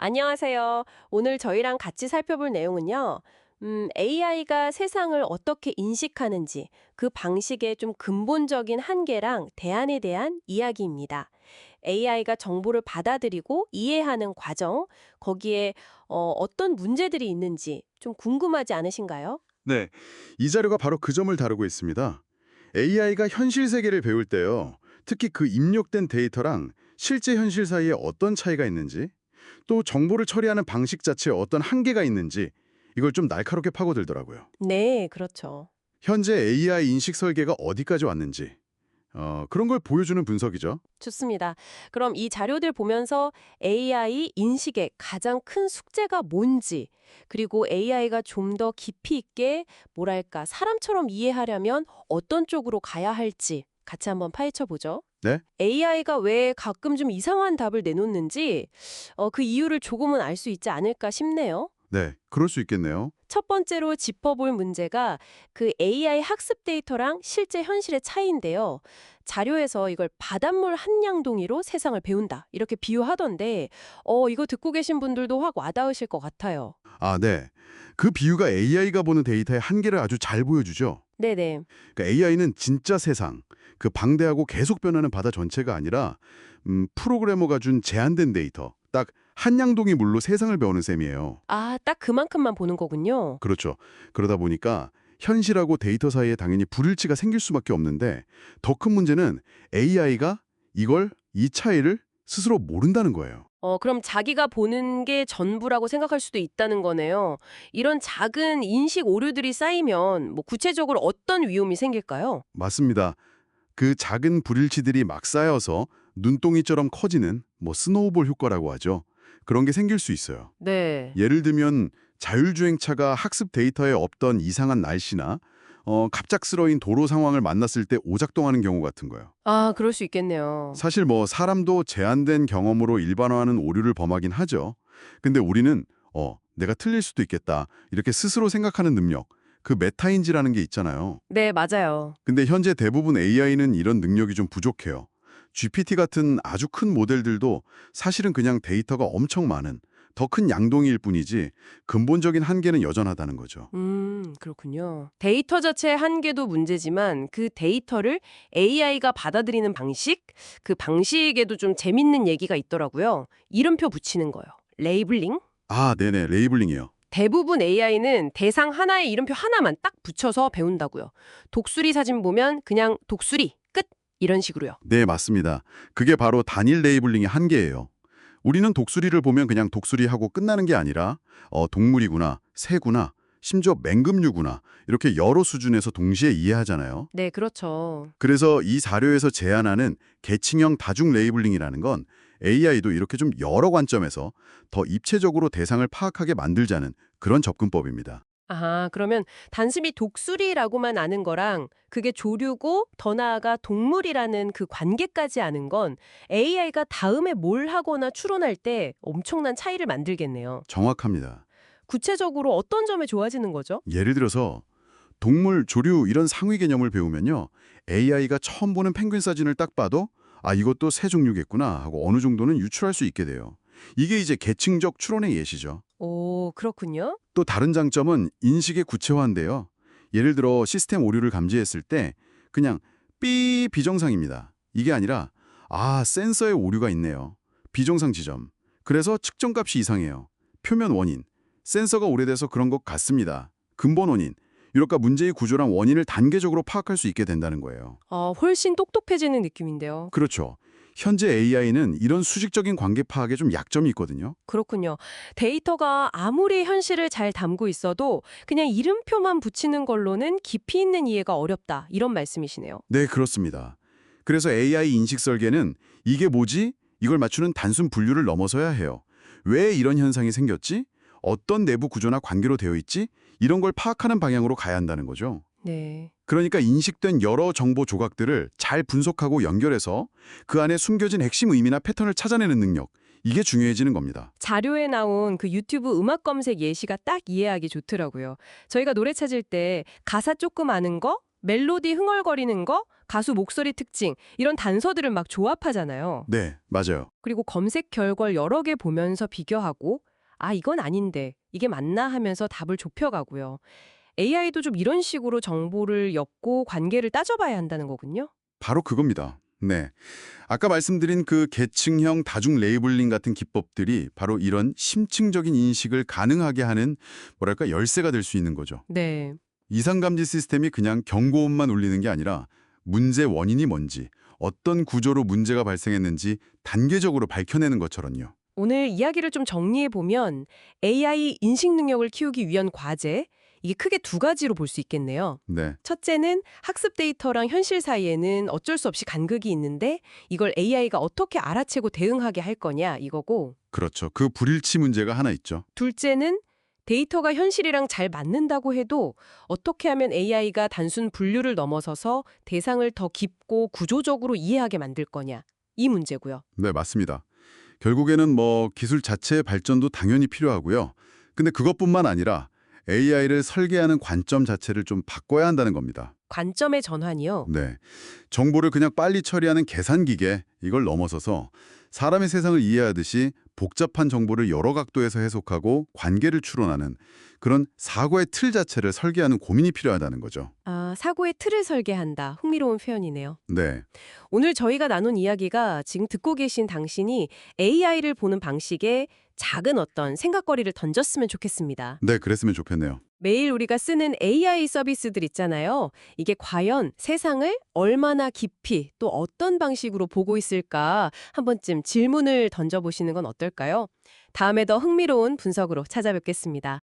안녕하세요. 오늘 저희랑 같이 살펴볼 내용은요. AI가 세상을 어떻게 인식하는지 그 방식의 좀 근본적인 한계랑 대안에 대한 이야기입니다. AI가 정보를 받아들이고 이해하는 과정, 거기에 어떤 문제들이 있는지 좀 궁금하지 않으신가요? 네, 이 자료가 바로 그 점을 다루고 있습니다. AI가 현실 세계를 배울 때요. 특히 그 입력된 데이터랑 실제 현실 사이에 어떤 차이가 있는지, 또 정보를 처리하는 방식 자체에 어떤 한계가 있는지 이걸 좀 날카롭게 파고들더라고요. 네, 그렇죠. 현재 AI 인식 설계가 어디까지 왔는지 그런 걸 보여주는 분석이죠. 좋습니다. 그럼 이 자료들 보면서 AI 인식의 가장 큰 숙제가 뭔지, 그리고 AI가 좀 더 깊이 있게, 뭐랄까, 사람처럼 이해하려면 어떤 쪽으로 가야 할지 같이 한번 파헤쳐 보죠. 네? AI가 왜 가끔 좀 이상한 답을 내놓는지, 그 이유를 조금은 알 수 있지 않을까 싶네요. 네, 그럴 수 있겠네요. 첫 번째로 짚어볼 문제가 그 AI 학습 데이터랑 실제 현실의 차이인데요. 자료에서 이걸 바닷물 한 양동이로 세상을 배운다. 이렇게 비유하던데, 이거 듣고 계신 분들도 확 와닿으실 것 같아요. 아, 네. 그 비유가 AI가 보는 데이터의 한계를 아주 잘 보여주죠. 네네. 그러니까 AI는 진짜 세상, 그 방대하고 계속 변하는 바다 전체가 아니라 프로그래머가 준 제한된 데이터, 딱 한양동이 물로 세상을 배우는 셈이에요. 아, 딱 그만큼만 보는 거군요. 그렇죠. 그러다 보니까 현실하고 데이터 사이에 당연히 불일치가 생길 수밖에 없는데 더 큰 문제는 AI가 이 차이를 스스로 모른다는 거예요. 그럼 자기가 보는 게 전부라고 생각할 수도 있다는 거네요. 이런 작은 인식 오류들이 쌓이면 뭐 구체적으로 어떤 위험이 생길까요? 맞습니다. 그 작은 불일치들이 막 쌓여서 눈동이처럼 커지는 스노우볼 효과라고 하죠. 그런 게 생길 수 있어요. 네. 예를 들면 자율주행차가 학습 데이터에 없던 이상한 날씨나 갑작스러운 도로 상황을 만났을 때 오작동하는 경우 같은 거요. 아, 그럴 수 있겠네요. 사실 사람도 제한된 경험으로 일반화하는 오류를 범하긴 하죠. 근데 우리는 내가 틀릴 수도 있겠다 이렇게 스스로 생각하는 능력, 그 메타인지라는 게 있잖아요. 네, 맞아요. 근데 현재 대부분 AI는 이런 능력이 좀 부족해요. GPT 같은 아주 큰 모델들도 사실은 그냥 데이터가 엄청 많은 더 큰 양동이일 뿐이지 근본적인 한계는 여전하다는 거죠. 그렇군요. 데이터 자체의 한계도 문제지만 그 데이터를 AI가 받아들이는 방식, 그 방식에도 좀 재밌는 얘기가 있더라고요. 이름표 붙이는 거요. 레이블링? 아, 네네. 레이블링이요. 대부분 AI는 대상 하나에 이름표 하나만 딱 붙여서 배운다고요. 독수리 사진 보면 그냥 독수리, 끝! 이런 식으로요. 네, 맞습니다. 그게 바로 단일 레이블링의 한계예요. 우리는 독수리를 보면 그냥 독수리하고 끝나는 게 아니라 동물이구나, 새구나, 심지어 맹금류구나 이렇게 여러 수준에서 동시에 이해하잖아요. 네, 그렇죠. 그래서 이 자료에서 제안하는 계층형 다중 레이블링이라는 건 AI도 이렇게 좀 여러 관점에서 더 입체적으로 대상을 파악하게 만들자는 그런 접근법입니다. 아, 그러면 단순히 독수리라고만 아는 거랑 그게 조류고 더 나아가 동물이라는 그 관계까지 아는 건 AI가 다음에 뭘 하거나 추론할 때 엄청난 차이를 만들겠네요. 정확합니다. 구체적으로 어떤 점에 좋아지는 거죠? 예를 들어서 동물, 조류 이런 상위 개념을 배우면요. AI가 처음 보는 펭귄 사진을 딱 봐도 아, 이것도 새 종류겠구나 하고 어느 정도는 유출할 수 있게 돼요. 이게 이제 계층적 추론의 예시죠. 오, 그렇군요. 또 다른 장점은 인식의 구체화인데요. 예를 들어 시스템 오류를 감지했을 때 그냥 삐 비정상입니다. 이게 아니라 아, 센서에 오류가 있네요. 비정상 지점. 그래서 측정값이 이상해요. 표면 원인. 센서가 오래돼서 그런 것 같습니다. 근본 원인. 이렇게 문제의 구조랑 원인을 단계적으로 파악할 수 있게 된다는 거예요. 훨씬 똑똑해지는 느낌인데요. 그렇죠. 현재 AI는 이런 수직적인 관계 파악에 좀 약점이 있거든요. 그렇군요. 데이터가 아무리 현실을 잘 담고 있어도 그냥 이름표만 붙이는 걸로는 깊이 있는 이해가 어렵다. 이런 말씀이시네요. 네, 그렇습니다. 그래서 AI 인식 설계는 이게 뭐지? 이걸 맞추는 단순 분류를 넘어서야 해요. 왜 이런 현상이 생겼지? 어떤 내부 구조나 관계로 되어 있지? 이런 걸 파악하는 방향으로 가야 한다는 거죠. 네. 그러니까 인식된 여러 정보 조각들을 잘 분석하고 연결해서 그 안에 숨겨진 핵심 의미나 패턴을 찾아내는 능력, 이게 중요해지는 겁니다. 자료에 나온 그 유튜브 음악 검색 예시가 딱 이해하기 좋더라고요. 저희가 노래 찾을 때 가사 조금 아는 거, 멜로디 흥얼거리는 거, 가수 목소리 특징, 이런 단서들을 막 조합하잖아요. 네, 맞아요. 그리고 검색 결과를 여러 개 보면서 비교하고 아, 이건 아닌데 이게 맞나 하면서 답을 좁혀가고요. AI도 좀 이런 식으로 정보를 엮고 관계를 따져봐야 한다는 거군요. 바로 그겁니다. 네. 아까 말씀드린 그 계층형 다중 레이블링 같은 기법들이 바로 이런 심층적인 인식을 가능하게 하는 뭐랄까 열쇠가 될 수 있는 거죠. 네. 이상감지 시스템이 그냥 경고음만 울리는 게 아니라 문제 원인이 뭔지, 어떤 구조로 문제가 발생했는지 단계적으로 밝혀내는 것처럼요. 오늘 이야기를 좀 정리해보면 AI 인식 능력을 키우기 위한 과제, 이게 크게 두 가지로 볼 수 있겠네요. 네. 첫째는 학습 데이터랑 현실 사이에는 어쩔 수 없이 간극이 있는데 이걸 AI가 어떻게 알아채고 대응하게 할 거냐 이거고, 그렇죠. 그 불일치 문제가 하나 있죠. 둘째는 데이터가 현실이랑 잘 맞는다고 해도 어떻게 하면 AI가 단순 분류를 넘어서서 대상을 더 깊고 구조적으로 이해하게 만들 거냐, 이 문제고요. 네, 맞습니다. 결국에는 뭐 기술 자체의 발전도 당연히 필요하고요. 근데 그것뿐만 아니라 AI를 설계하는 관점 자체를 좀 바꿔야 한다는 겁니다. 관점의 전환이요. 네. 정보를 그냥 빨리 처리하는 계산기계, 이걸 넘어서서 사람의 세상을 이해하듯이 복잡한 정보를 여러 각도에서 해석하고 관계를 추론하는 그런 사고의 틀 자체를 설계하는 고민이 필요하다는 거죠. 아, 사고의 틀을 설계한다. 흥미로운 표현이네요. 네. 오늘 저희가 나눈 이야기가 지금 듣고 계신 당신이 AI를 보는 방식에 작은 어떤 생각거리를 던졌으면 좋겠습니다. 네, 그랬으면 좋겠네요. 매일 우리가 쓰는 AI 서비스들 있잖아요. 이게 과연 세상을 얼마나 깊이 또 어떤 방식으로 보고 있을까 한 번쯤 질문을 던져보시는 건 어떨까요? 다음에 더 흥미로운 분석으로 찾아뵙겠습니다.